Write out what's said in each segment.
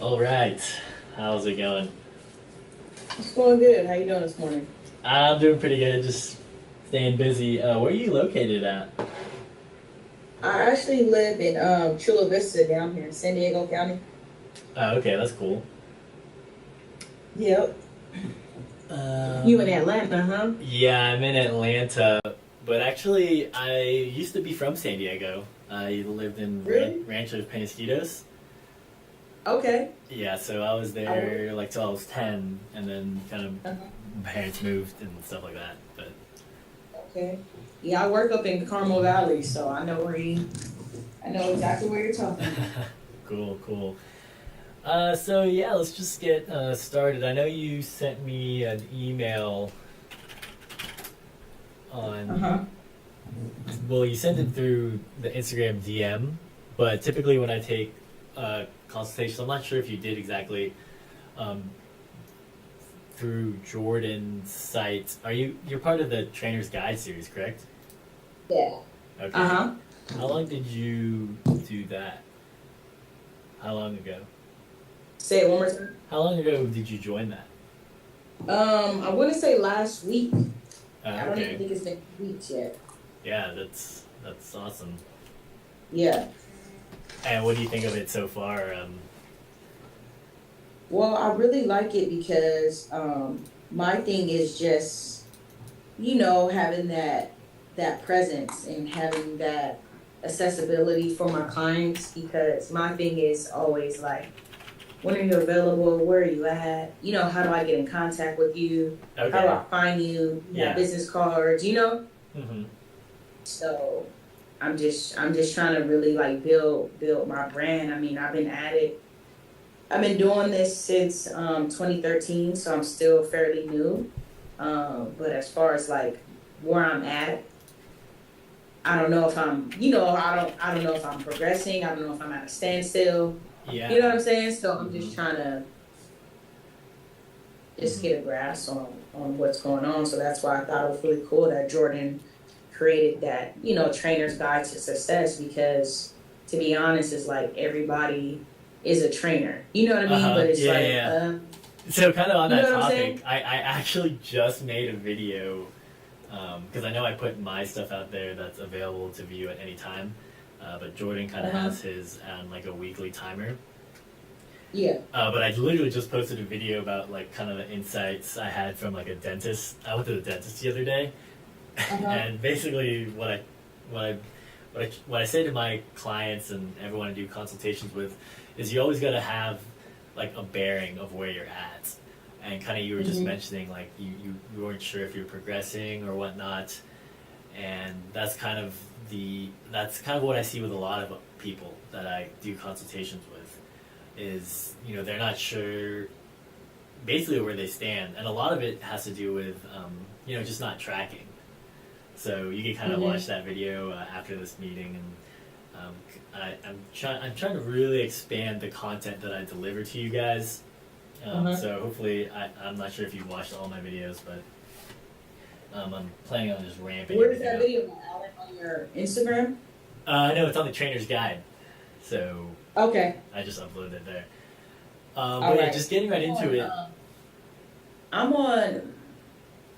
All right. How's it going? It's going good. How you doing this morning? I'm doing pretty good. Just staying busy. Where are you located at? I actually live in Chula Vista down here in San Diego County. Oh, okay, that's cool. Yep. You in Um, Atlanta, huh? yeah, I'm in Atlanta, but actually, I used to be from San Diego. I lived in Really? Rancho Penasquitos. Okay. Yeah, so I was I work. there like till I was 10, and then kind of Uh-huh. my parents moved and stuff like that. But Okay. Yeah, I work up in Carmel Valley, so I know exactly where you're talking about. cool, cool. So yeah, let's just get started. I know you sent me an email on, Uh-huh. well, you sent it through the Instagram DM, but typically when I take consultations, I'm not sure if you did exactly um, through Jordan's site. You're part of the Trainer's Guide series, correct? Yeah. Okay. Uh-huh. How long did you do that? How long ago? Say it one more time. How long ago did you join that? I wouldn't say last week. I don't even Okay. think it's been weeks yet. Yeah, that's awesome. Yeah. And what do you think of it so far? Well, I really like it because my thing is just having that presence and having that accessibility for my clients because my thing is always like, when are you available? Where are you at? How do I get in contact with you? How do Okay. I find you? You have Yeah. business cards. Hmm. So I'm just trying to really like build my brand. I mean, I've been doing this since 2013, so I'm still fairly new. But as far as like where I'm at, I don't know if I don't know if I'm progressing. I don't know if I'm at a standstill. You know Yeah. what I'm saying? So I'm Hmm. just trying to just Hmm. get a grasp on what's going on. So that's why I thought it was really cool that Jordan created that, trainer's guide to success because to be honest, it's like everybody is a trainer. You know what I Uh mean? huh. But it's Yeah, yeah, like, yeah. So kind of on you know that what I'm topic, saying? I actually just made a video because I know I put my stuff out there that's available to view at any time, but Jordan kind of Uh-huh. has his on like a weekly timer. Yeah. But I literally just posted a video about like kind of the insights I had from like a dentist. I went to the dentist the other day, Uh-huh. and basically what I what I say to my clients and everyone I do consultations with is you always got to have like a bearing of where you're at, and kind of you were just Hmm. mentioning like you weren't sure if you're progressing or whatnot, and that's kind of what I see with a lot of people that I do consultations with is they're not sure basically where they stand, and a lot of it has to do with just not tracking. So you can kind of watch Hmm. that video after this meeting, and I'm trying to really expand the content that I deliver to you guys. Uh-huh. So hopefully, I'm not sure if you've watched all my videos, but I'm planning on just ramping Where's everything that up. video on your Instagram? No, it's on the trainer's guide, so Okay. I just uploaded it there. All But yeah, right. just getting right I'm into on it. I'm on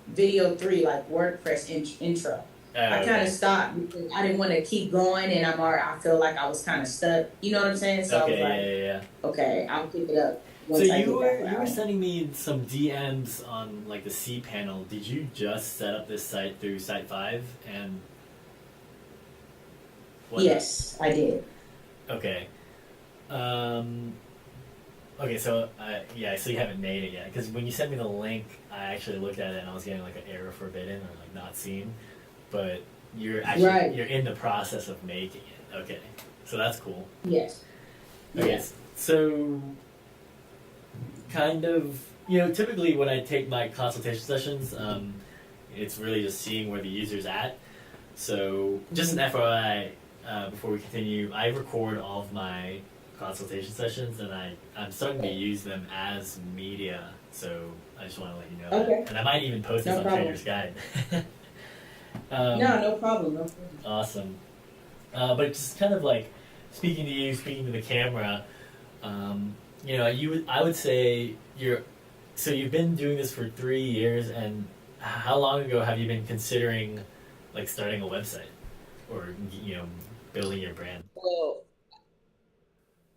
video 3, like WordPress intro. I kind of Okay, stopped because I didn't want to keep going, and I feel like I was kind of stuck. You know what I'm saying? So I was okay, yeah, like, yeah, yeah. okay, I'll pick it up So once I get back where you I were am. sending me some DMs on like the C panel. Did you just set up this site through Site Five and whatnot? Yes, I did. Okay. Um, okay. So yeah. So you haven't made it yet because when you sent me the link, I actually looked at it and I was getting like an error forbidden or like not seen. But Right. you're in the process of making it. Okay. So that's cool. Yes. Okay. Yeah. So kind of typically when I take my consultation sessions, it's really just seeing where the user's at. So just an Hmm. FYI, before we continue, I record all of my consultation sessions, and I'm starting to Okay. use them as media. So I just want to let you know that, Okay. and I might even post this No on Trainer's problem. Guide. No, um, no problem. No problem. awesome. But just kind of like speaking to you, speaking to the camera. Um, I would say so you've been doing this for 3 years, and how long ago have you been considering like starting a website or you know building your brand? Well,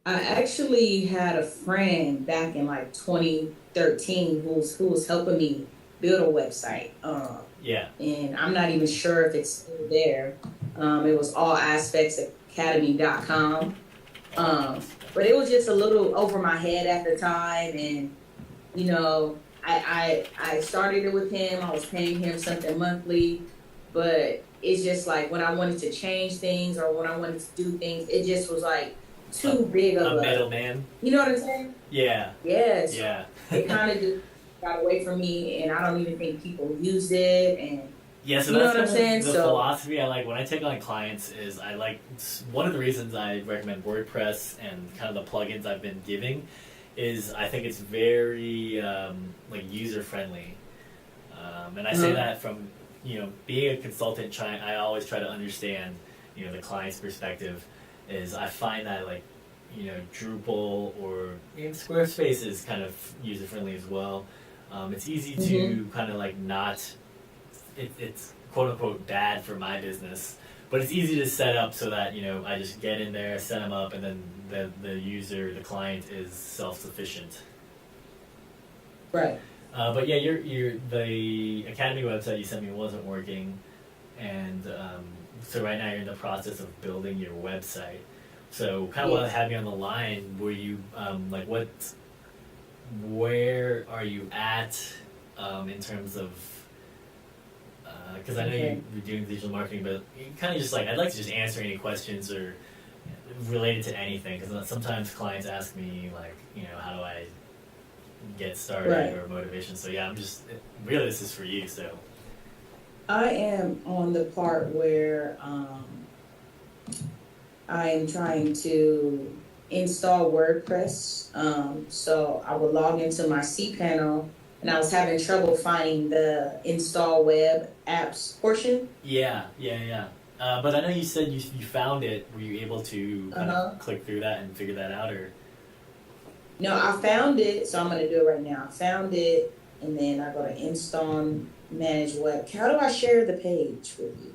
I actually had a friend back in like 2013 who was helping me build a website. Yeah. And I'm not even sure if it's still there. It was allaspectsacademy.com. But it was just a little over my head at the time, and I started it with him. I was paying him something monthly, but it's just like when I wanted to change things or when I wanted to do things, it just was like A, too big of a a, middleman. you know what I'm saying? Yeah. Yes. Yeah. It kind of just got away from me, and I don't even think people use it. And Yeah, so you know that's what I'm kind saying? of the So, philosophy I like when I take on clients is one of the reasons I recommend WordPress and kind of the plugins I've been giving is I think it's very like user friendly, and I say uh, that from being a consultant. I always try to understand the client's perspective. Is I find that like Drupal or even Squarespace is kind of user friendly as well. It's easy mhm. to kind of like not it's quote unquote bad for my business, but it's easy to set up so that I just get in there, set them up, and then the client is self sufficient. Right. But yeah, the academy website you sent me wasn't working, and so right now you're in the process of building your website. So kind of while I Yes. have you on the line, were you where are you at in terms of because I know Okay. you're doing digital marketing, but you kind of just like I'd like to just answer any questions or related to anything because sometimes clients ask me like how do I get started Right. or motivation. So yeah, I'm just really this is for you. So I am on the part where I am trying to install WordPress. So I would log into my cPanel, and I was having trouble finding the install web apps portion. yeah. But I know you said you found it. Were you able to Uh kind of huh. click through that and figure that out, or No, I found it, so I'm gonna do it right now. I found it, and then I go to install manage web. How do I share the page with you?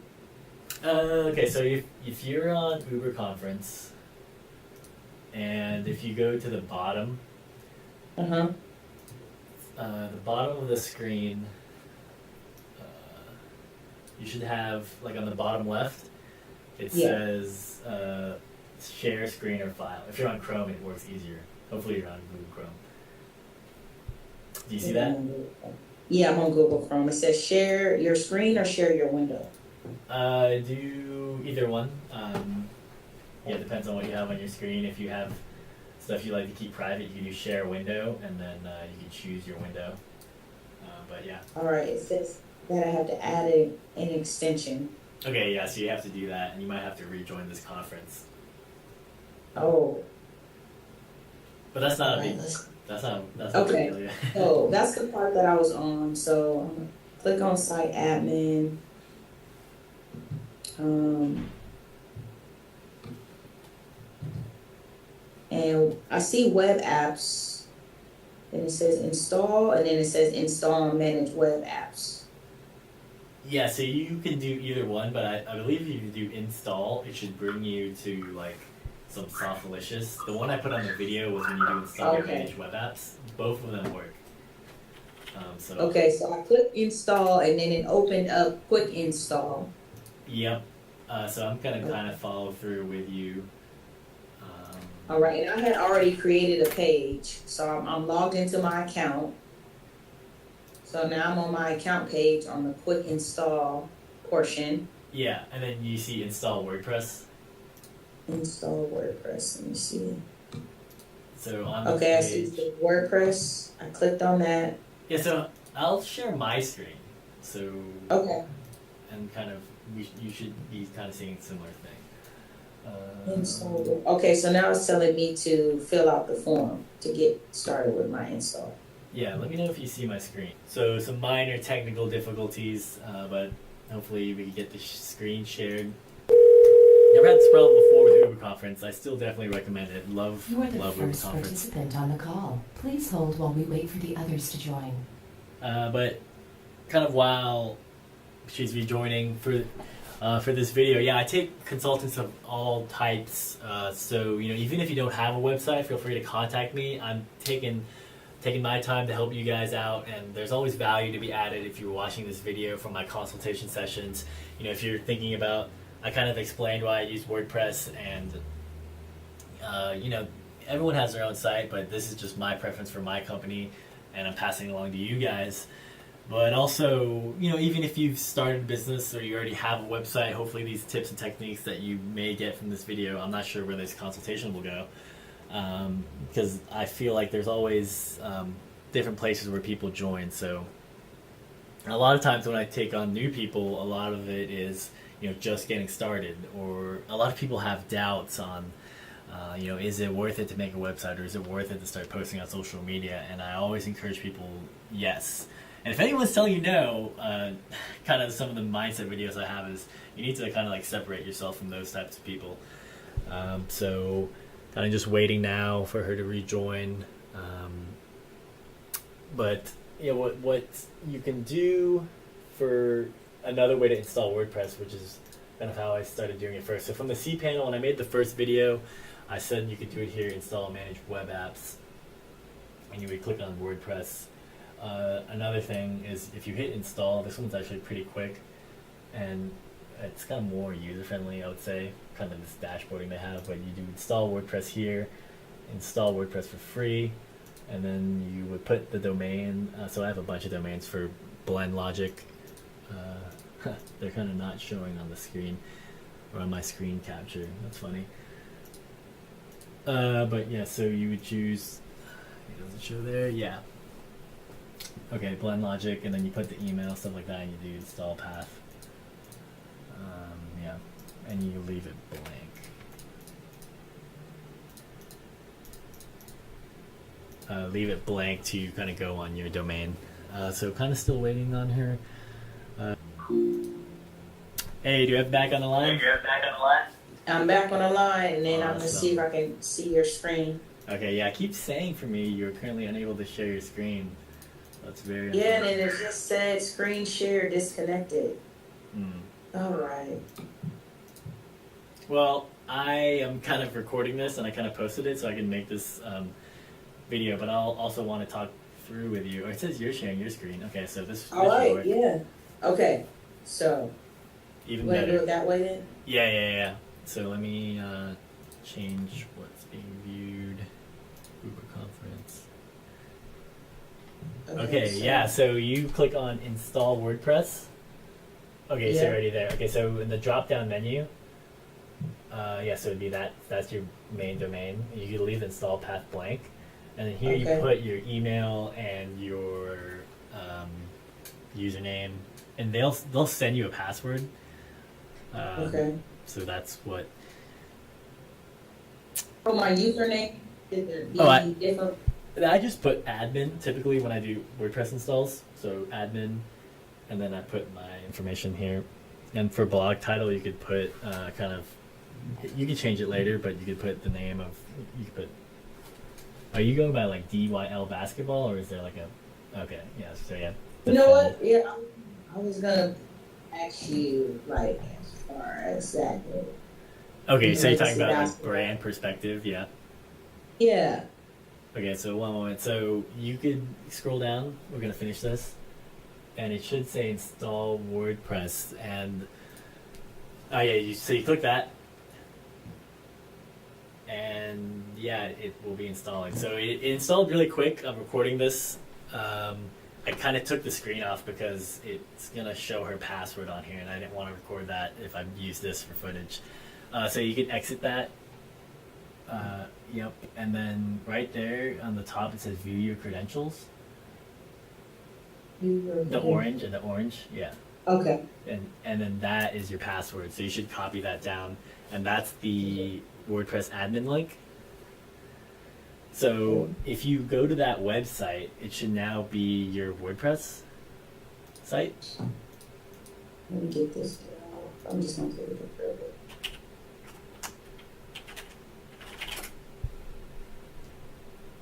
okay? So if you're on Uber Conference and if you go to Uh huh. the bottom of the screen, uh, you should have like on the bottom left. It Yeah. says share screen or file. If you're on Chrome, it works easier. Hopefully, you're on Google Chrome. Do you see Yeah, I'm that? on Google Chrome. Yeah, I'm on Google Chrome. It says share your screen or share your window. Do either one. Yeah, it depends on what you have on your screen. If you have stuff you like to keep private, you can do share window, and then you can choose your window. But yeah. All right, it says that I have to add an extension. Okay, yeah. So you have to do that, and you might have to rejoin this conference. Oh, But that's all not a right. big. Let's. That's not a big Okay. deal. Yeah. So that's the part that I was on. So I'm gonna click on site admin. Um, and I see web apps. Then it says install, and then it says install and manage web apps. Yeah, so you can do either one, but I believe if you do install, it should bring you to like some Softalicious. The one I put on the video was when you do install your Okay. managed web apps. Both of them work. So, Okay, so I click install, and then it opened up quick install. yep. So I'm gonna kind of follow through with you. All right, and I had already created a page, so I'm logged into my account. So now I'm on my account page on the quick install portion. Yeah, and then you see install WordPress. Install WordPress. Let me see. So on the Okay, I see page, the WordPress. I clicked on that. yeah. So I'll share my screen. So Okay. and kind of you should be kind of seeing a similar thing. Install. Okay, so now it's telling me to fill out the form to get started with my install. Yeah, let me know if you see my screen. So some minor technical difficulties, but hopefully we can get the screen shared. Never had this problem before with Uber Conference. I still definitely recommend it. Love You are the Uber first Conference. participant on the call. Please hold while we wait for the others to join. But kind of while she's rejoining for this video, yeah, I take consultants of all types. So even if you don't have a website, feel free to contact me. I'm taking my time to help you guys out, and there's always value to be added if you're watching this video from my consultation sessions. If you're thinking about, I kind of explained why I use WordPress, and everyone has their own site, but this is just my preference for my company, and I'm passing along to you guys. But also, even if you've started a business or you already have a website, hopefully these tips and techniques that you may get from this video, I'm not sure where this consultation will go, because I feel like there's always different places where people join. So a lot of times when I take on new people, a lot of it is just getting started, or a lot of people have doubts on is it worth it to make a website, or is it worth it to start posting on social media? And I always encourage people, yes. And if anyone's telling you no, kind of some of the mindset videos I have is you need to kind of like separate yourself from those types of people. So kind of just waiting now for her to rejoin. But what you can do for another way to install WordPress, which is kind of how I started doing it first. So from the cPanel, when I made the first video, I said you could do it here, install and manage web apps, and you would click on WordPress. Another thing is if you hit install, this one's actually pretty quick, and it's kind of more user-friendly, I would say, kind of this dashboarding they have, but you do install WordPress here, install WordPress for free, and then you would put the domain. So I have a bunch of domains for Blendlogic. They're kind of not showing on the screen, or on my screen capture. That's funny. But yeah, so you would choose, it doesn't show there, yeah. Okay, Blendlogic, and then you put the email, stuff like that, and you do install path. Yeah, and you leave it blank. Leave it blank to kind of go on your domain. So kind of still waiting on her. Hey, do you have it back on the line? I'm back on the line, and then I'm gonna Awesome. see if I can see your screen. Okay, yeah, keep saying for me you're currently unable to share your screen. That's very Yeah, and unfortunate. it just said screen share disconnected. All right. Well, I am kind of recording this, and I kind of posted it so I can make this video, but I'll also want to talk through with you. Or it says you're sharing your screen. Okay, so this All should right. work. Yeah. Okay. So Even you want to do better. it that way then? Yeah. So let me change what's being viewed. Uber conference. Okay, so- yeah, so you click on install WordPress. Okay, so Yeah. you're already there. Okay, so in the drop down menu, yeah, so it'd be that's your main domain. You could leave the install path blank. And then here Okay. you put your email and your username, and they'll send you a password. Okay. So that's what. Oh, my username is it Oh, I- different? I just put admin typically when I do WordPress installs. So admin, and then I put my information here. And for blog title, you could put kind of. You can change it later, but you could put the name of. You could put. Are you going by like DYL basketball, or is there like a? Okay, yeah. So yeah. You know what? Yeah, I was gonna ask you like as far as that goes. Okay, so you're talking Like about like basketball. brand perspective, yeah. Yeah. Okay, so one moment. So you could scroll down. We're gonna finish this, and it should say install WordPress. And oh yeah, so you click that, and yeah, it will be installing. So it installed really quick. I'm recording this. I kind of took the screen off because it's gonna show her password on here, and I didn't want to record that if I use this for footage. So you can exit that. Yep, and then right there on the top it says view your credentials. The orange, yeah. Okay. And then that is your password. So you should copy that down, and that's the WordPress admin link. So if you go to that website, it should now be your WordPress site. Let me get this down. I'm just gonna take it further.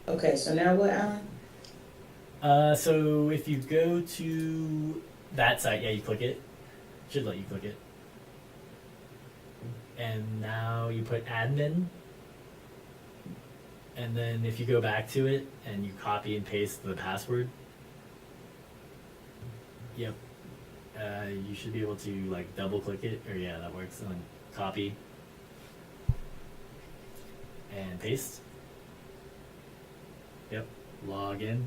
Okay, so now what, Alan? So if you go to that site, yeah, you click it. Should let you click it. And now you put admin. And then if you go back to it and you copy and paste the password, yep, you should be able to like double click it, or yeah, that works. And then copy and paste. Yep, log in.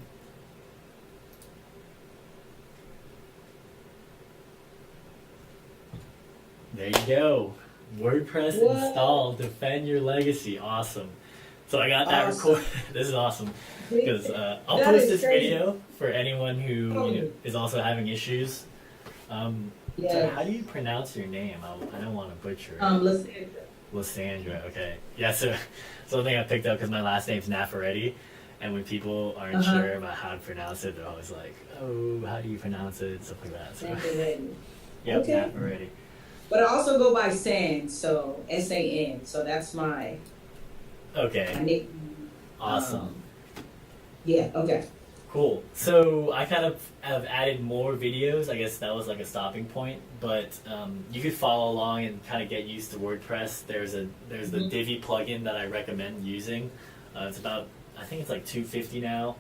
There you go. WordPress What? installed. Defend your legacy. Awesome. So I got that Awesome. record. This is awesome because I'll That post is this crazy. video for anyone who is also having issues. So Yeah. how do you pronounce your name? I don't want to butcher it. Listen. Lysandra. Okay. Yeah. So something I picked up because my last name's Nafaretti, and when people aren't Uh-huh. sure about how to pronounce it, they're always like, "Oh, how do you pronounce it?" Stuff like that. So yep, Okay. Nafaretti. But I also go by San, so SAN. So that's my Okay. nickname. Awesome. Yeah. Okay. Cool. So I kind of have added more videos. I guess that was like a stopping point, but you could follow along and kind of get used to WordPress. There's the Divi plugin that I recommend using. It's about, I think it's like $250 now.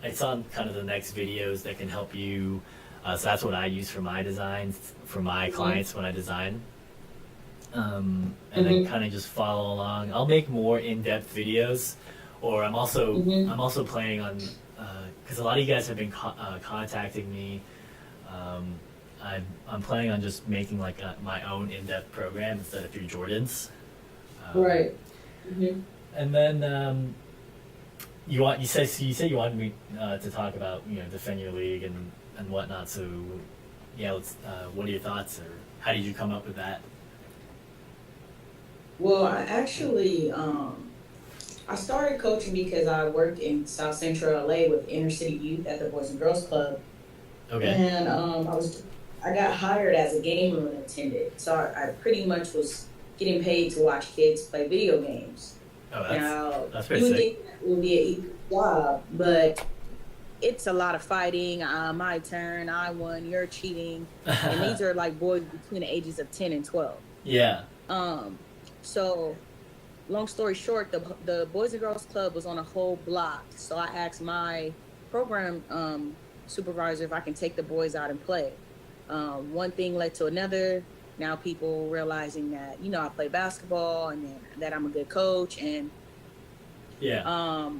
It's on kind of the next videos that can help you. So that's what I use for my designs, for my clients when I design. And then kind of just follow along. I'll make more in-depth videos, or I'm also planning on, because a lot of you guys have been contacting me. I'm planning on just making like my own in-depth program instead of through Jordan's. Right. And then you said you wanted me to talk about defend your league and whatnot. So yeah, let's. What are your thoughts, or how did you come up with that? Well, I actually I started coaching because I worked in South Central LA with inner city youth at the Boys and Girls Club, Okay. and I got hired as a game room attendant. So I pretty much was getting paid to watch kids play video games. Oh, Now that's you pretty would sick. think that would be an easy job, but it's a lot of fighting. My turn. I won. You're cheating. And these are like boys between the ages of 10 and 12. Yeah. So, long story short, the Boys and Girls Club was on a whole block. So I asked my program supervisor if I can take the boys out and play. One thing led to another. Now people realizing that I play basketball and then that I'm a good coach, and Yeah.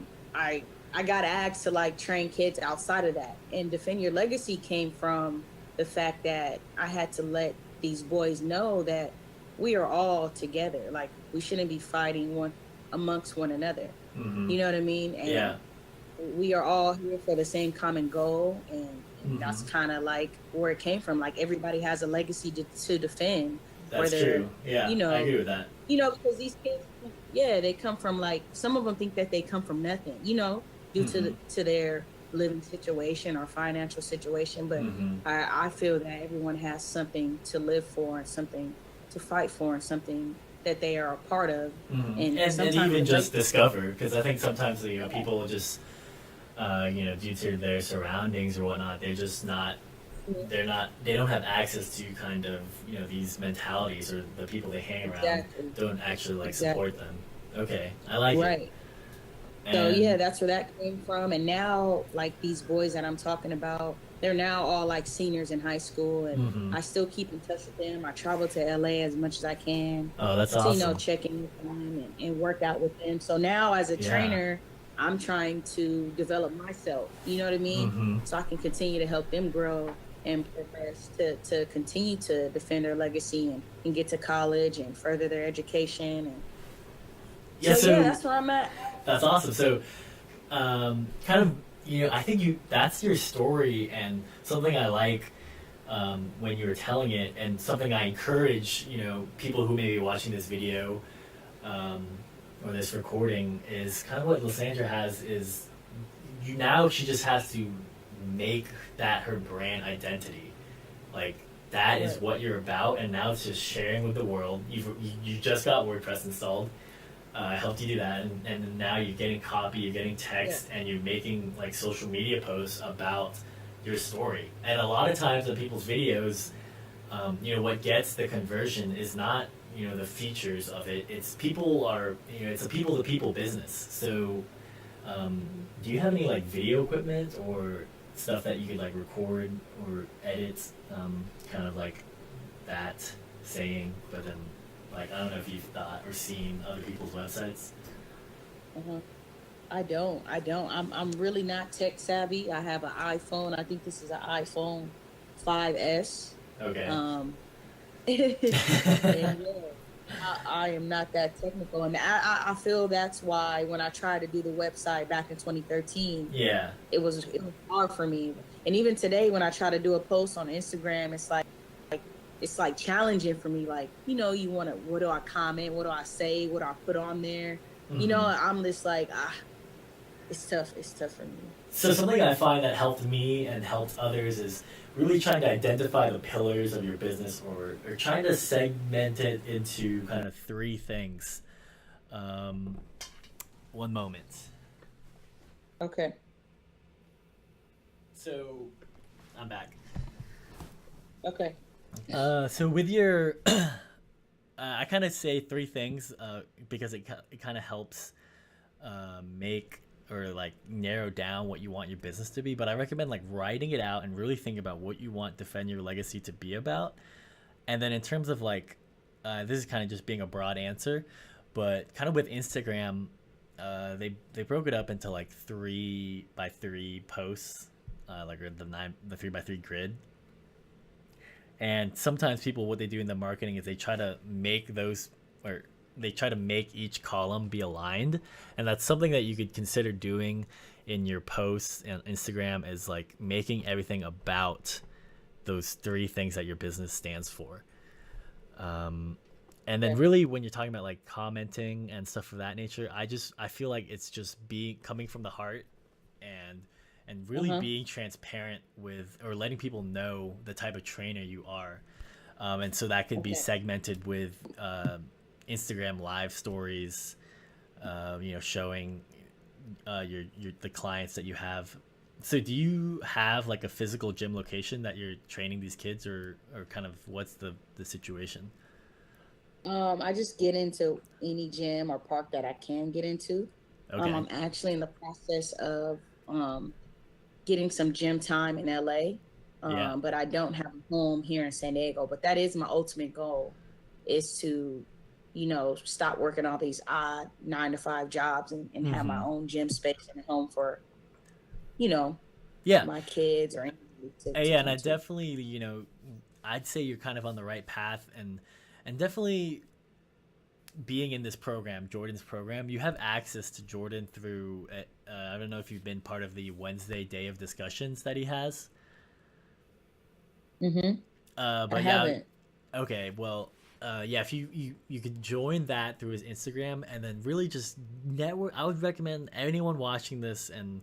I got asked to like train kids outside of that. And Defend Your Legacy came from the fact that I had to let these boys know that we are all together. Like, we shouldn't be fighting amongst one another. Mm-hmm. You know what I mean? And Yeah. we are all here for the same common goal, and that's kind of like where it came from. Like, everybody has a legacy to defend. That's whether, true. Yeah. you know, I agree with that. Because these kids, they come from, like, some of them think that they come from nothing, due to their living situation or financial situation. But I feel that everyone has something to live for and something to fight for and something that they are a part of. And even just discover, because I think sometimes people will just due to their surroundings or whatnot, they're just not they don't have access to kind of these mentalities, or the people they hang around don't actually like support them. Okay, I like it. So yeah, that's where that came from. And now, like, these boys that I'm talking about, they're now all like seniors in high school, and I still keep in touch with them. I travel to LA as much as I can. Oh, that's awesome. To check in with them and work out with them. So now, as a trainer, I'm trying to develop myself. You know what I mean? So I can continue to help them grow and progress to continue to defend their legacy and get to college and further their education. And so that's where I'm at. That's awesome. So, kind of, I think that's your story, and something I like when you were telling it, and something I encourage, people who may be watching this video or this recording, is kind of what Lysandra has is she just has to make that her brand identity. Like, that is what you're about, and now it's just sharing with the world. You just got WordPress installed. I helped you do that, and now you're getting copy, you're getting text, and you're making like social media posts about your story. And a lot of times in people's videos, what gets the conversion is not the features of it. It's people are it's a people to people business. So, do you have any like video equipment or stuff that you could like record or edit, kind of like that saying, but then like I don't know if you've thought or seen other people's websites. Uh-huh. I don't. I'm really not tech savvy. I have an iPhone. I think this is an iPhone 5S. Okay. And yeah, I am not that technical, and I feel that's why when I tried to do the website back in 2013, Yeah. it was hard for me. And even today, when I try to do a post on Instagram, it's like challenging for me. Like, you want to, what do I comment? What do I say? What do I put on there? I'm just like, it's tough. It's tough for me. So something I find that helped me and helped others is really trying to identify the pillars of your business, or trying to segment it into kind of three things. One moment. Okay. So I'm back. Okay. So with your, I kind of say three things because it kind of helps make or like narrow down what you want your business to be. But I recommend like writing it out and really think about what you want Defend Your Legacy to be about. And then in terms of like, this is kind of just being a broad answer, but kind of with Instagram, they broke it up into like 3x3 posts, like the 3x3 grid. And sometimes people, what they do in the marketing is they try to make each column be aligned, and that's something that you could consider doing in your posts and Instagram, is like making everything about those three things that your business stands for. And then really when you're talking about like commenting and stuff of that nature, I feel like it's just coming from the heart and really being transparent with, or letting people know the type of trainer you are. And so that could be segmented with Instagram live stories, showing the clients that you have. So do you have like a physical gym location that you're training these kids, or kind of what's the situation? I just get into any gym or park that I can get into. Okay. I'm actually in the process of getting some gym time in LA, Yeah. but I don't have a home here in San Diego. But that is my ultimate goal, is to, stop working all these odd 9 to 5 jobs and have my own gym space and a home for, Yeah. my kids or anything Yeah, and come I to. definitely, I'd say you're kind of on the right path, and definitely being in this program, Jordan's program, you have access to Jordan through. I don't know if you've been part of the Wednesday day of discussions that he has. Mm-hmm. I But yeah, haven't. okay. Well, yeah, if you could join that through his Instagram, and then really just network. I would recommend anyone watching this, and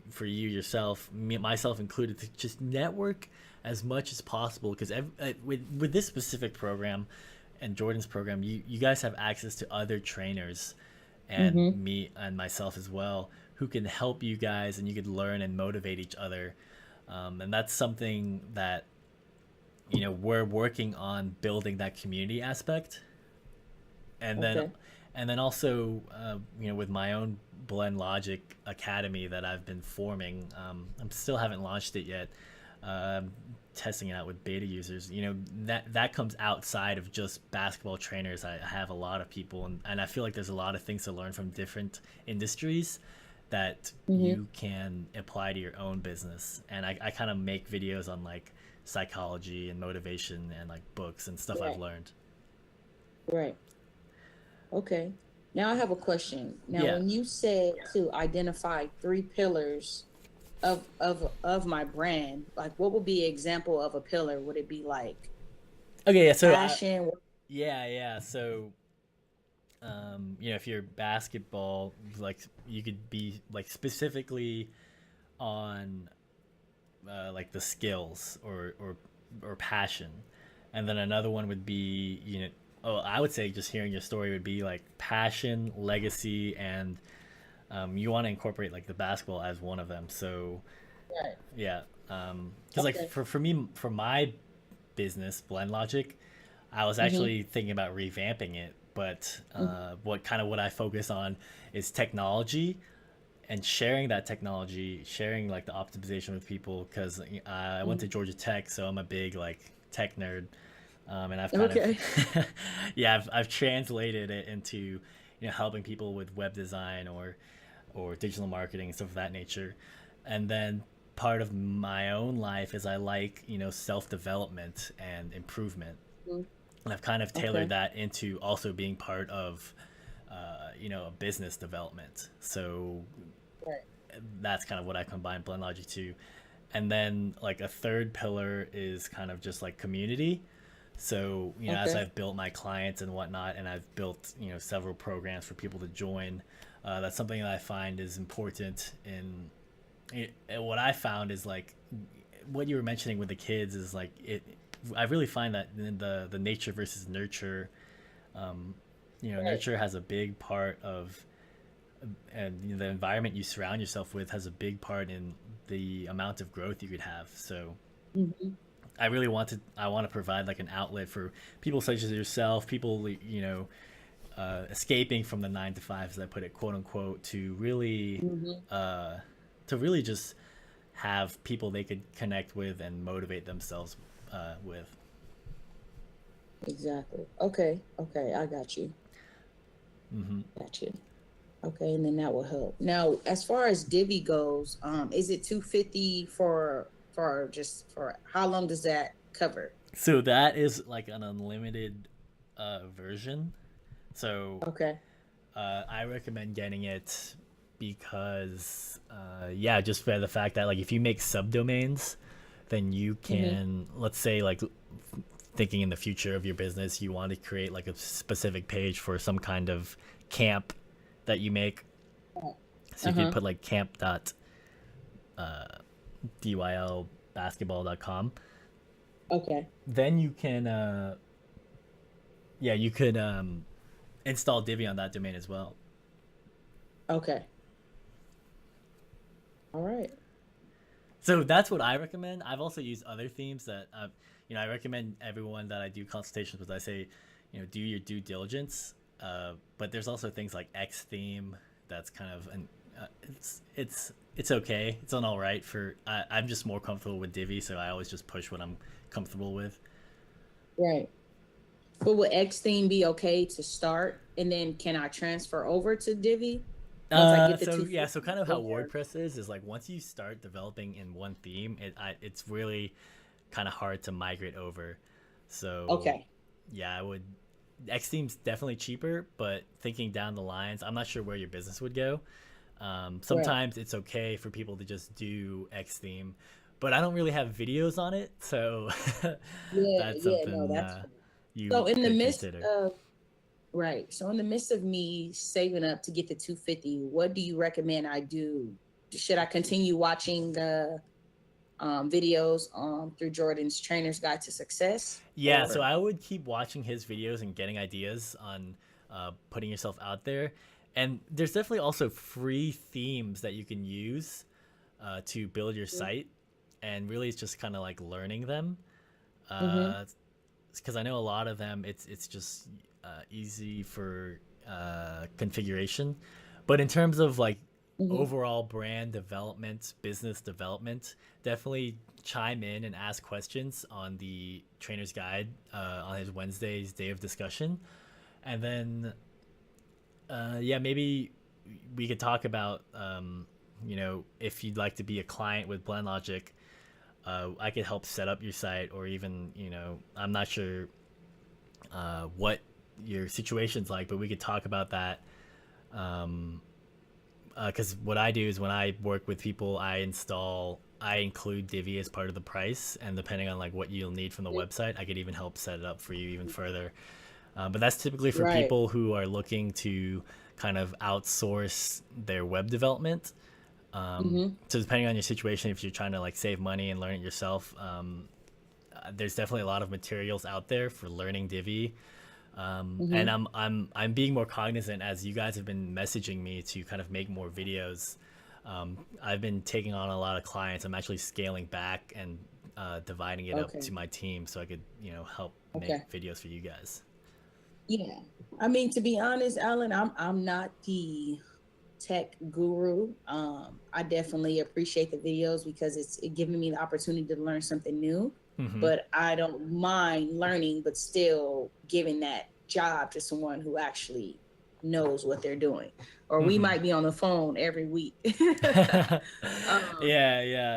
for you yourself, myself included, to just network as much as possible, because with this specific program and Jordan's program, you guys have access to other trainers and Mm-hmm. me and myself as well, who can help you guys, and you could learn and motivate each other. And that's something that we're working on, building that community aspect. and then Okay. and then also with my own Blendlogic Academy that I've been forming. I'm still haven't launched it yet. Testing it out with beta users. That comes outside of just basketball trainers. I have a lot of people, and I feel like there's a lot of things to learn from different industries that Mm-hmm. you can apply to your own business. And I kind of make videos on like psychology and motivation and like books and stuff I've Right. learned. Right. Okay. Now I have a question. Now, Yeah. when you said to identify 3 pillars of my brand, like what would be an example of a pillar? Would it be like Okay. Yeah. So passion? yeah. So if you're basketball, like you could be like specifically on like the skills or passion, and then another one would be oh, I would say just hearing your story would be like passion, legacy, and you want to incorporate like the basketball as one of them. So Right. yeah, because like Okay. for me for my business Blendlogic, I was Mhm. actually thinking about revamping it, but Mhm. what I focus on is technology and sharing that technology, sharing like the optimization with people. Because I went to Mhm. Georgia Tech, so I'm a big like tech nerd, and I've kind Okay. of yeah, I've translated it into helping people with web design or digital marketing and stuff of that nature. And then part of my own life is I like self development and improvement, Mhm. and I've kind of tailored Okay. that into also being part of a business development. So Right. that's kind of what I combine Blendlogic to. And then like a third pillar is kind of just like community. So as Okay. I've built my clients and whatnot, and I've built several programs for people to join, that's something that I find is important. And what I found is like what you were mentioning with the kids is like it. I really find that in the nature versus nurture, um, Right. nurture has a big part of, and the environment you surround yourself with has a big part in the amount of growth you could have. So Mhm. I want to provide like an outlet for people such as yourself, people escaping from the 9 to 5, as I put it, quote unquote, Mhm. to really just have people they could connect with and motivate themselves with. Exactly. Okay. Okay. I got you. Hmm. Got you. Okay, and then that will help. Now, as far as Divvy goes, is it 250 for just for how long does that cover? So that is like an unlimited version. So Okay. I recommend getting it because, yeah, just for the fact that like if you make subdomains, then you Mm-hmm. can, let's say, like thinking in the future of your business, you want to create like a specific page for some kind of camp that you make. So you could Uh-huh. put like camp.dylbasketball.com. Okay. Then you can, yeah, you could install Divi on that domain as well. Okay. All right. So that's what I recommend. I've also used other themes that I recommend everyone that I do consultations with. I say, do your due diligence. But there's also things like X theme that's kind of an it's okay. It's an all right for. I'm just more comfortable with Divi, so I always just push what I'm comfortable with. Right. But would X theme be okay to start, and then can I transfer over to Divvy once I get the So yeah, so 250? kind of how Or WordPress is like once you start developing in one theme, it's really kind of hard to migrate over. So okay. yeah, I would. X theme's definitely cheaper, but thinking down the lines, I'm not sure where your business would go. Right. Sometimes it's okay for people to just do X theme, but I don't really have videos on it, so Yeah, that's yeah, no, something that's fine. you So in the could midst consider. of right. So in the midst of me saving up to get the 250, what do you recommend I do? Should I continue watching the videos through Jordan's Trainer's Guide to Success? Yeah, so Or I would keep watching his videos and getting ideas on putting yourself out there. And there's definitely also free themes that you can use to build your site. And really, it's just kind of like learning them. mm-hmm, Because I know a lot of them, it's just easy for configuration. But in terms of like mm-hmm. overall brand development, business development, definitely chime in and ask questions on the trainer's guide on his Wednesday's day of discussion. And then, yeah, maybe we could talk about, if you'd like to be a client with Blendlogic, I could help set up your site, or even, I'm not sure what your situation's like, but we could talk about that. Because what I do is when I work with people, I include Divi as part of the price, and depending on like what you'll need from the website, I could even help set it up for you even further. But that's typically for Right. people who are looking to kind of outsource their web development. Mm-hmm. So depending on your situation, if you're trying to like save money and learn it yourself, there's definitely a lot of materials out there for learning Divi. And I'm being more cognizant as you guys have been messaging me to kind of make more videos. I've been taking on a lot of clients. I'm actually scaling back and dividing it up Okay. to my team so I could, help Okay. make videos for you guys. Yeah. I mean, to be honest, Alan, I'm not the tech guru. I definitely appreciate the videos because it's giving me the opportunity to learn something new. But I don't mind learning, but still giving that job to someone who actually knows what they're doing. Or we might be on the phone every week. Yeah.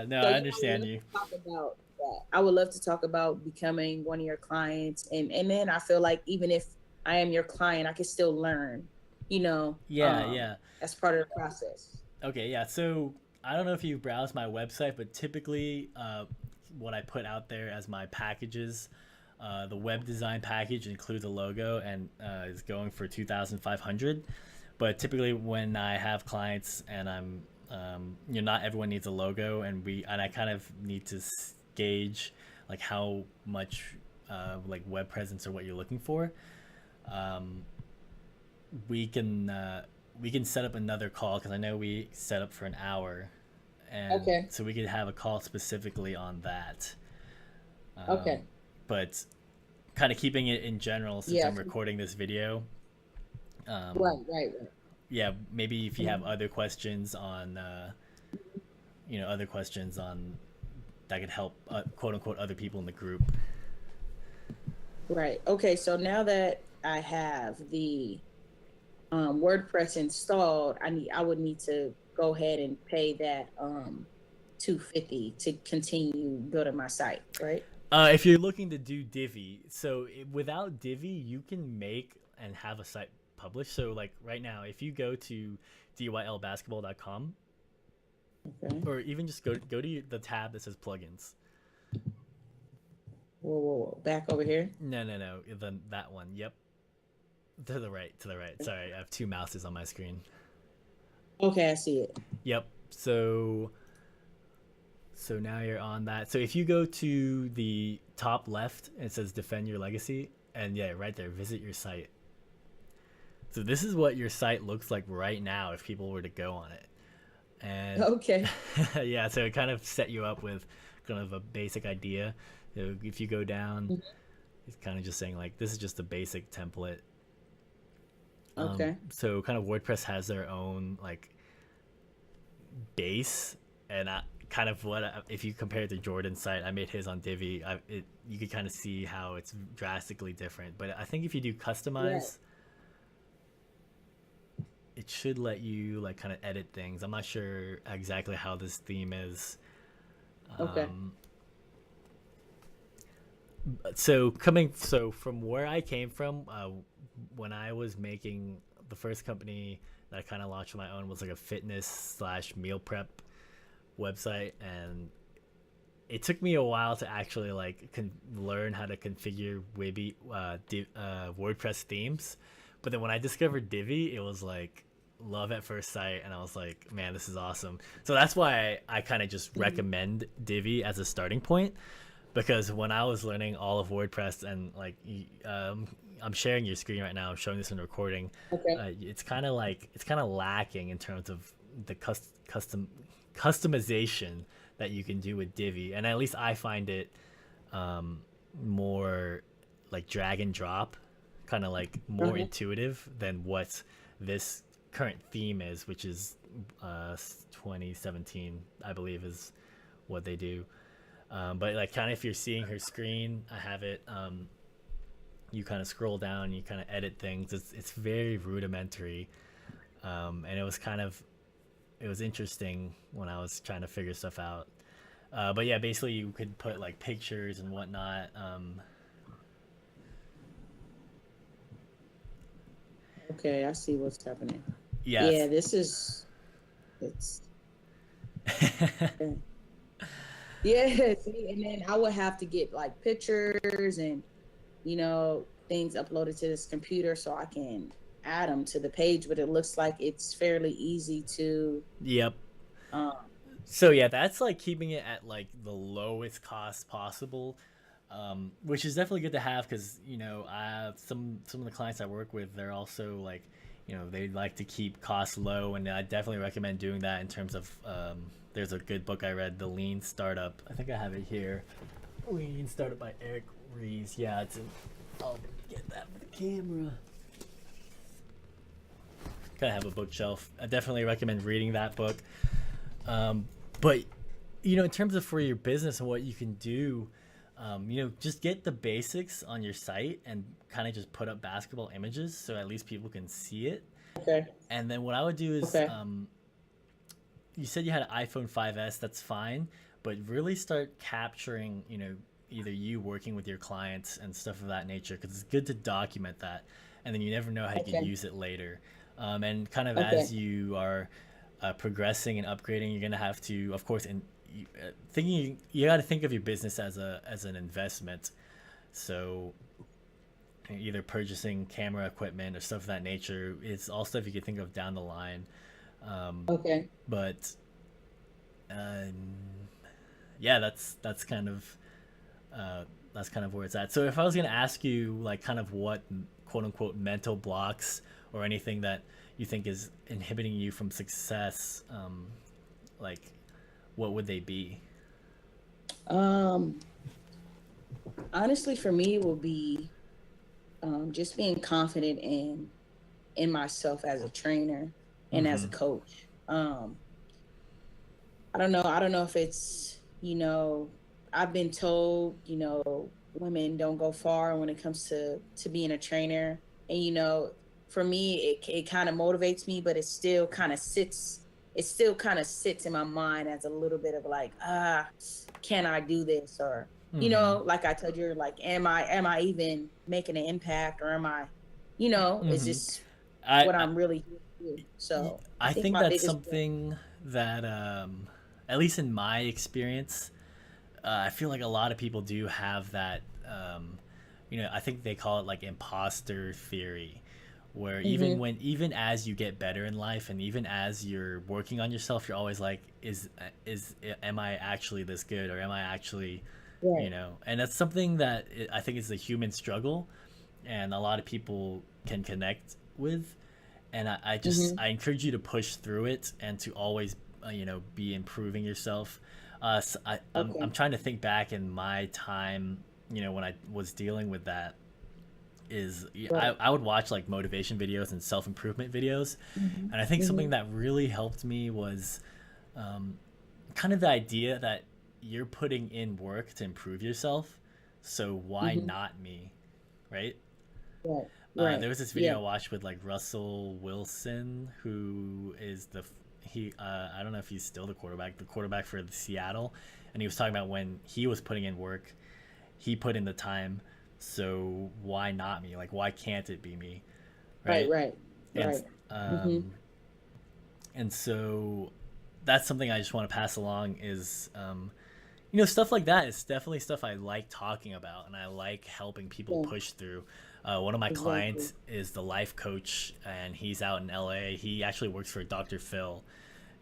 No, So I yeah, understand you. talk about that. I would love to talk about becoming one of your clients, and then I feel like even if I am your client, I can still learn. Yeah. As part of the process. Okay, yeah. So I don't know if you've browsed my website, but typically, what I put out there as my packages, the web design package includes a logo and is going for 2,500. But typically, when I have clients and I'm, not everyone needs a logo, and I kind of need to gauge like how much like web presence or what you're looking for. Um, we can set up another call because I know we set up for an hour, and Okay. so we could have a call specifically on that. Okay. But kind of keeping it in general since Yeah. I'm recording this video. Right. Yeah, maybe if you have other questions on, other questions on that could help, quote unquote, other people in the group. Right. Okay. So now that I have the WordPress installed, I would need to go ahead and pay that $250 to continue building my site, right? If you're looking to do Divi, so without Divi, you can make and have a site published. So like right now, if you go to dylbasketball.com, Okay. or even just go to the tab that says plugins. Whoa. Back over here. No, then that one. Yep. To the right. Sorry, I have two mouses on my screen. Okay, I see it. Yep. So now you're on that. So if you go to the top left, it says defend your legacy, and yeah, right there, visit your site. So this is what your site looks like right now if people were to go on it. And Okay. yeah, so it kind of set you up with kind of a basic idea. So if you go down, it's kind of just saying like this is just a basic template. Okay. So kind of WordPress has their own like base, and if you compare it to Jordan's site, I made his on Divi. You could kind of see how it's drastically different. But I think if you do customize, it should let you like kind of edit things. I'm not sure exactly how this theme is. Okay. So from where I came from, when I was making the first company that I kind of launched on my own was like a fitness/meal prep website, and it took me a while to actually like learn how to configure WordPress themes. But then when I discovered Divi, it was like love at first sight, and I was like, man, this is awesome. So that's why I kind of just recommend Divi as a starting point, because when I was learning all of WordPress and like I'm sharing your screen right now, I'm showing this in recording. Okay. It's kind of lacking in terms of the customization that you can do with Divi, and at least I find it more like drag and drop, kind of like more intuitive than what this current theme is, which is 2017, I believe, is what they do. But like kind of if you're seeing her screen, I have it. You kind of scroll down, you kind of edit things. It's very rudimentary, and it was interesting when I was trying to figure stuff out. But yeah, basically you could put like pictures and whatnot. Okay, I see what's happening. Yes. Yeah, it's okay. Yeah, see, and then I would have to get like pictures and things uploaded to this computer so I can add them to the page, but it looks like it's fairly easy to Yep. So yeah, that's like keeping it at like the lowest cost possible. which is definitely good to have because some of the clients I work with, they're also like, they like to keep costs low, and I definitely recommend doing that in terms of. There's a good book I read, The Lean Startup. I think I have it here. Lean Startup by Eric Ries. Yeah, I'll get that with the camera. Kind of have a bookshelf. I definitely recommend reading that book. But in terms of for your business and what you can do, just get the basics on your site and kind of just put up basketball images so at least people can see it. Okay. And then what I would do is, Okay. You said you had an iPhone 5S. That's fine, but really start capturing, either you working with your clients and stuff of that nature, because it's good to document that, and then you never know how you can Okay. use it later. And kind of Okay. as you are progressing and upgrading, you're gonna have to, of course, and thinking you got to think of your business as an investment. So either purchasing camera equipment or stuff of that nature, it's all stuff you could think of down the line. Okay. But um, yeah, that's kind of where it's at. So if I was gonna ask you like kind of what quote unquote mental blocks or anything that you think is inhibiting you from success, like what would they be? Um, Honestly, for me, it will be just being confident in myself as a trainer and as a Mm-hmm. coach. I don't know. I don't know if it's, I've been told, women don't go far when it comes to being a trainer. And, for me, it kind of motivates me, but it still kind of sits in my mind as a little bit of like, can I do this? Or, Mm-hmm. like I told you, like, am I even making an impact, or am I, is Mm-hmm. this I, what I I'm really here to do? So I I think think my that's biggest, something that, at least in my experience, I feel like a lot of people do have that. I think they call it like imposter theory, where hmm even as you get better in life and even as you're working on yourself, you're always like, is am I actually this good, or am I actually, right. And that's something that I think is a human struggle, and a lot of people can connect with. And I hmm encourage you to push through it and to always be improving yourself. I'm Okay. trying to think back in my time, when I was dealing with that, is Right. I would watch like motivation videos and self-improvement videos, hmm and I think hmm something that really helped me was kind of the idea that you're putting in work to improve yourself, so why hmm not me, right? Right. There Right. was this video Yeah. I watched with like Russell Wilson, who is he I don't know if he's still the quarterback for the Seattle, and he was talking about when he was putting in work, he put in the time, so why not me? Like why can't it be me, Right. right? Right. And Right. hmm um and so that's something I just want to pass along is stuff like that is definitely stuff I like talking about, and I like helping people Yeah. push through. One of my Exactly. clients is the life coach, and he's out in LA. He actually works for Dr. Phil,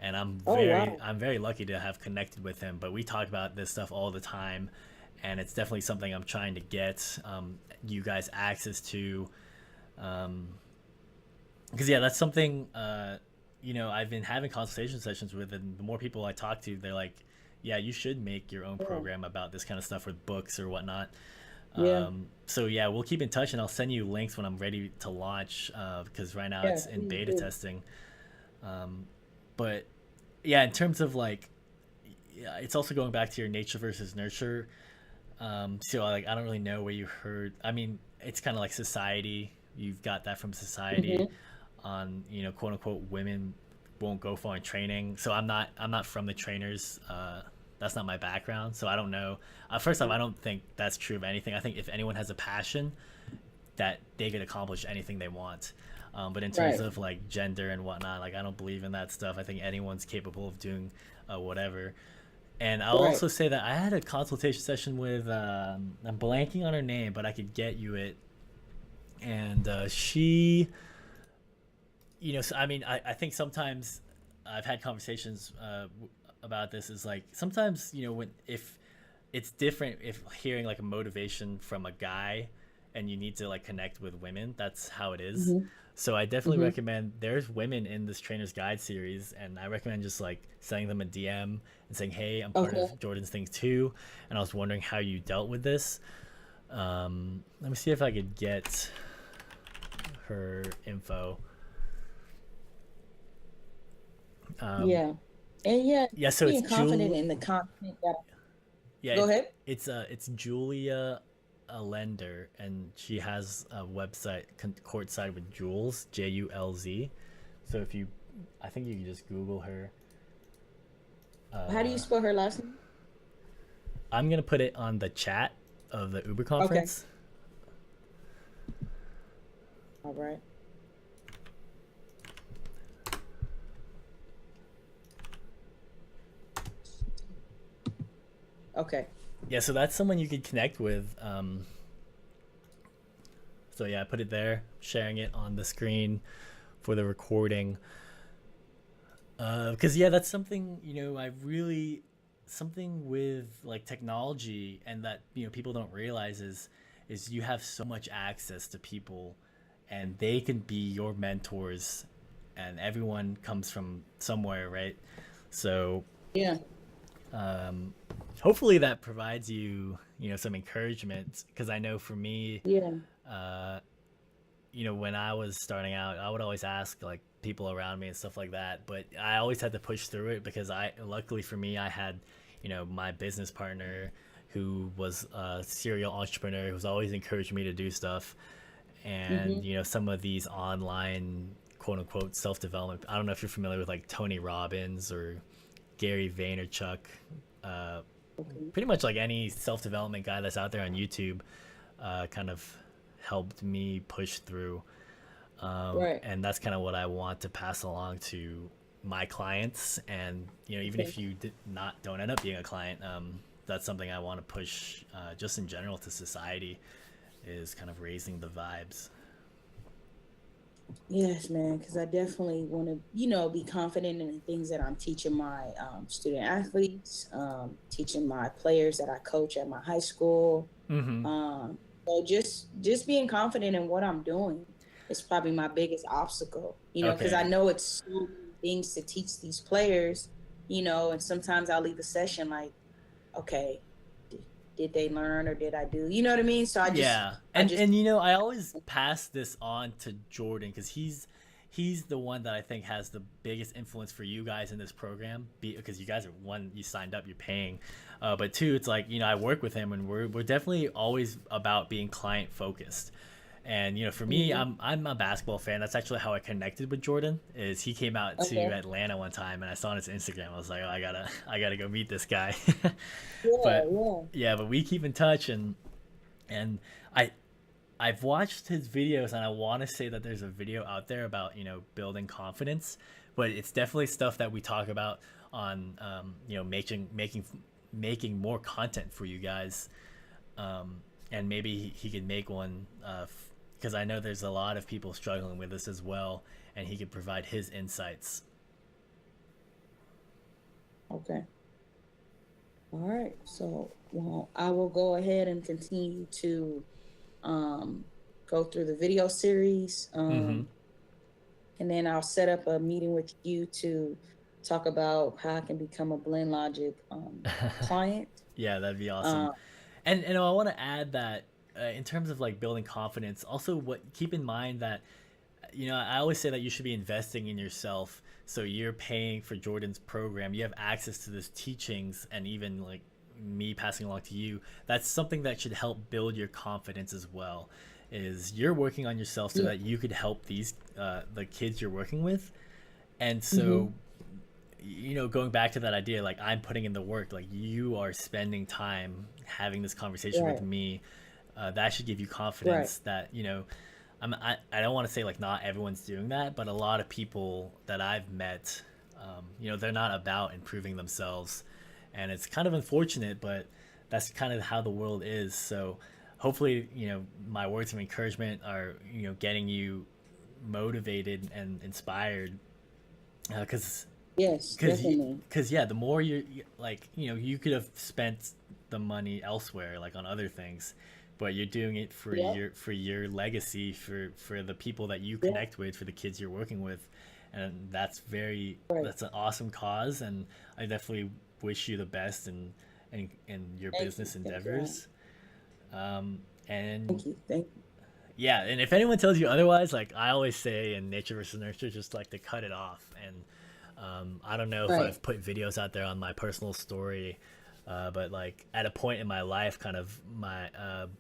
and Oh wow. I'm very lucky to have connected with him. But we talk about this stuff all the time, and it's definitely something I'm trying to get you guys access to. Because yeah, that's something I've been having consultation sessions with, and the more people I talk to, they're like, yeah, you should make your own Yeah. program about this kind of stuff with books or whatnot. Yeah. So yeah, we'll keep in touch, and I'll send you links when I'm ready to launch, because right now Yeah. it's in Please beta do. testing. But yeah, in terms of like, yeah, it's also going back to your nature versus nurture. So like, I don't really know where you heard. I mean, it's kind of like society. You've got that from society, hmm on quote unquote women won't go for in training. So I'm not from the trainers. That's not my background, so I don't know. First off, I don't think that's true of anything. I think if anyone has a passion, that they could accomplish anything they want. But in terms Right. of like gender and whatnot, like I don't believe in that stuff. I think anyone's capable of doing whatever. And I'll Right. also say that I had a consultation session with I'm blanking on her name, but I could get you it. And she, so, I mean, I think sometimes I've had conversations about this. Is like sometimes when if it's different if hearing like a motivation from a guy and you need to like connect with women. That's how it is. Mm-hmm. So I definitely Mm-hmm. recommend, there's women in this trainer's guide series, and I recommend just like sending them a DM and saying, hey, I'm part Okay. of Jordan's thing too, and I was wondering how you dealt with this. Let me see if I could get her info. Yeah. And yeah, Yeah, so it's being confident Jewel. in the content that. Yeah, Go ahead. it's Julia Lender, and she has a website, Courtside with Jules, Julz. So if you, I think you can just Google her. How do you spell her last name? I'm gonna put it on the chat of the Uber Okay. conference. All right. Okay. Yeah, so that's someone you could connect with. So yeah, I put it there, sharing it on the screen for the recording. Because yeah, that's something, I really, something with like technology, and that people don't realize is you have so much access to people, and they can be your mentors, and everyone comes from somewhere, right? So Yeah. hopefully that provides you, some encouragement, because I know for me, Yeah. when I was starting out, I would always ask like people around me and stuff like that, but I always had to push through it, because luckily for me, I had, my business partner who was a serial entrepreneur, who was always encouraging me to do stuff. And, Mm-hmm. some of these online quote unquote self-development, I don't know if you're familiar with like Tony Robbins or Gary Vaynerchuk, uh, Okay. pretty much like any self-development guy that's out there on YouTube, kind of helped me push through. Right. And that's kind of what I want to pass along to my clients. And even Okay. if you don't end up being a client, that's something I want to push, just in general, to society, is kind of raising the vibes. Yes, man, because I definitely want to, be confident in the things that I'm teaching my student athletes, teaching my players that I coach at my high school. Mm-hmm. So just being confident in what I'm doing is probably my biggest obstacle, because I Okay. know it's so many things to teach these players, and sometimes I'll leave the session like, okay, did they learn or did I do? You know what I mean? So Yeah, I and just, I always pass this on to Jordan, because he's the one that I think has the biggest influence for you guys in this program, because you guys are, one, you signed up, you're paying, but two, it's like, I work with him, and we're definitely always about being client focused. And for me, Mhm. I'm a basketball fan. That's actually how I connected with Jordan. Is he came out to Okay. Atlanta one time, and I saw on his Instagram. I was like, oh, I gotta go meet this guy. Yeah, But yeah. yeah, but we keep in touch, and I I've watched his videos, and I want to say that there's a video out there about building confidence, but it's definitely stuff that we talk about on, making more content for you guys, and maybe he could make one, because I know there's a lot of people struggling with this as well, and he could provide his insights. Okay. All right. So, well, I will go ahead and continue to um, go through the video series. Mm-hmm. And then I'll set up a meeting with you to talk about how I can become a Blendlogic client. Yeah, that'd be awesome. Um, And I want to add that, in terms of like building confidence, also what keep in mind that, I always say that you should be investing in yourself. So you're paying for Jordan's program, you have access to this teachings, and even like me passing along to you. That's something that should help build your confidence as well. Is you're working on yourself so yeah. that you could help these, the kids you're working with. And Mm-hmm. so, going back to that idea, like I'm putting in the work, like you are spending time having this conversation with Right. me, that should give you Right. confidence that, I don't want to say like not everyone's doing that, but a lot of people that I've met, they're not about improving themselves, and it's kind of unfortunate, but that's kind of how the world is. So hopefully, my words of encouragement are, getting you motivated and inspired, because Yes, because definitely. because yeah, the more like, you could have spent the money elsewhere, like on other things, but you're doing it for Yeah. your legacy, for the people that you Yeah. connect with, for the kids you're working with, and Right. that's an awesome cause, and I definitely wish you the best in your Thank you. business Thank you. endeavors. And Thank you. Thank you. yeah, and if anyone tells you otherwise, like I always say in nature versus nurture, just like to cut it off. And I don't know if Right. I've put videos out there on my personal story, but like at a point in my life, kind of my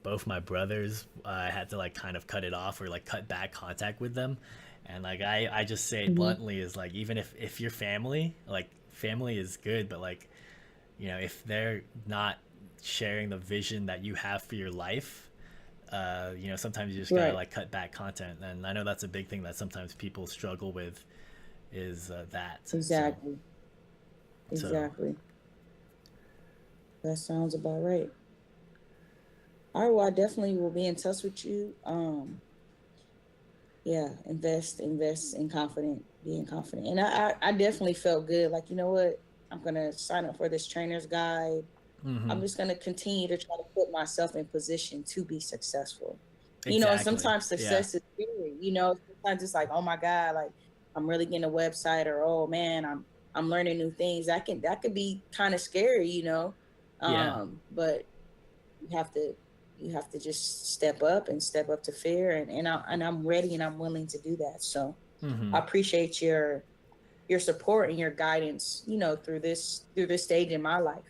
both my brothers, I had to like kind of cut it off or like cut back contact with them. And like I just say it Hmm. bluntly is like even if your family, like family is good, but like if they're not sharing the vision that you have for your life, sometimes you just gotta Right. like cut back content, and I know that's a big thing that sometimes people struggle with is that. Exactly. So Exactly. That sounds about right. All right. Well, I definitely will be in touch with you. Yeah, invest in confident, being confident. And I definitely felt good. Like, you know what? I'm gonna sign up for this trainer's guide. I'm just gonna continue to try to put myself in position to be successful. And exactly, sometimes yeah, success is scary, sometimes it's like, oh my God, like I'm really getting a website, or oh man, I'm learning new things. That could be kind of scary. yeah, But you have to you have to just step up to fear, and I'm ready and I'm willing to do that. So I appreciate your support and your guidance, through this stage in my life.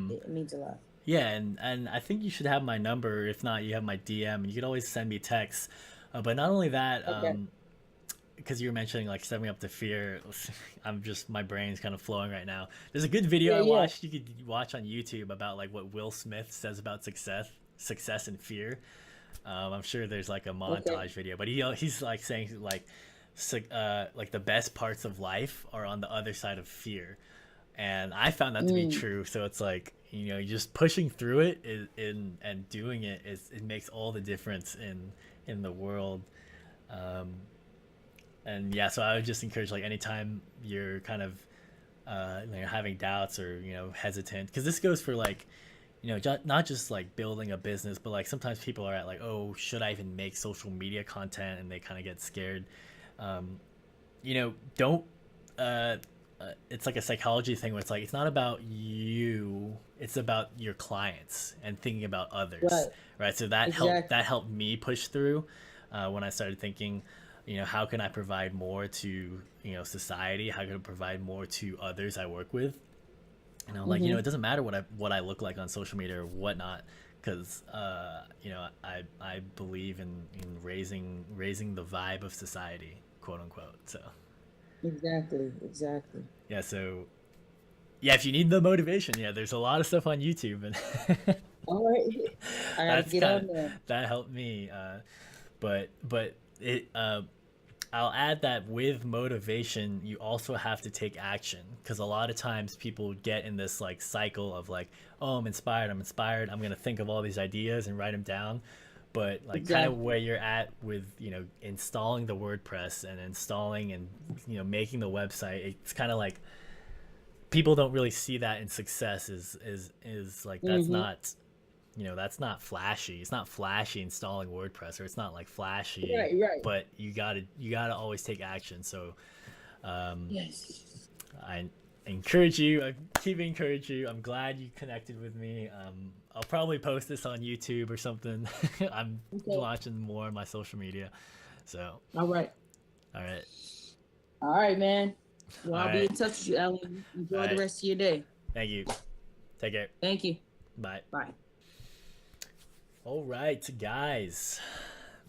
It means a lot. yeah. And I think you should have my number. If not, you have my DM, and you could always send me texts. But not only that, Okay. because you were mentioning like stepping up to fear, I'm just my brain's kind of flowing right now. There's a good video Yeah, I yeah. watched you could watch on YouTube about like what Will Smith says about success and fear. I'm sure there's like a Okay. montage video, but he's like saying like the best parts of life are on the other side of fear, and I found that to be Mm, true. So it's like just pushing through it and doing it makes all the difference in the world. And yeah, so I would just encourage like anytime you're kind of having doubts or hesitant, because this goes for like not just like building a business, but like sometimes people are at like, oh, should I even make social media content, and they kind of get scared. Don't it's like a psychology thing where it's like it's not about you, it's about your clients and thinking about others, right. right? So Exactly. that helped me push through when I started thinking, how can I provide more to society, how can I provide more to others I work with. And I'm like, it Mm-hmm. doesn't matter what I look like on social media or whatnot, because I believe in raising the vibe of society, quote unquote. So Exactly. Exactly. yeah, so yeah, if you need the motivation, yeah, there's a lot of stuff on YouTube, and All right. I gotta that's get kind on of there. that helped me. But it I'll add that with motivation, you also have to take action, because a lot of times people get in this like cycle of like, oh, I'm inspired, I'm gonna think of all these ideas and write them down. But like kind of Exactly. where you're at with installing the WordPress and installing and making the website, it's kind of like people don't really see that in success is like Mm-hmm. that's not flashy. It's not flashy installing WordPress, or it's not like flashy, Right. Right. but you gotta always take action. So Yes. I encourage you. I keep encouraging you. I'm glad you connected with me. I'll probably post this on YouTube or something. I'm Okay. launching more on my social media. So All right. all right, All right, man. Well, all I'll be right, in touch with you, Ellen. all Enjoy the right. rest of your day. Thank you. Take care. Thank you. Bye. Bye. All right, guys.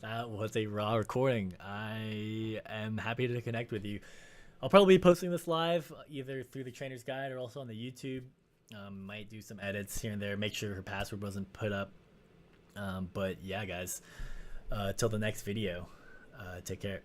That was a raw recording. I am happy to connect with you. I'll probably be posting this live either through the trainer's guide or also on the YouTube. Might do some edits here and there. Make sure her password wasn't put up. But yeah, guys. Till the next video. Take care.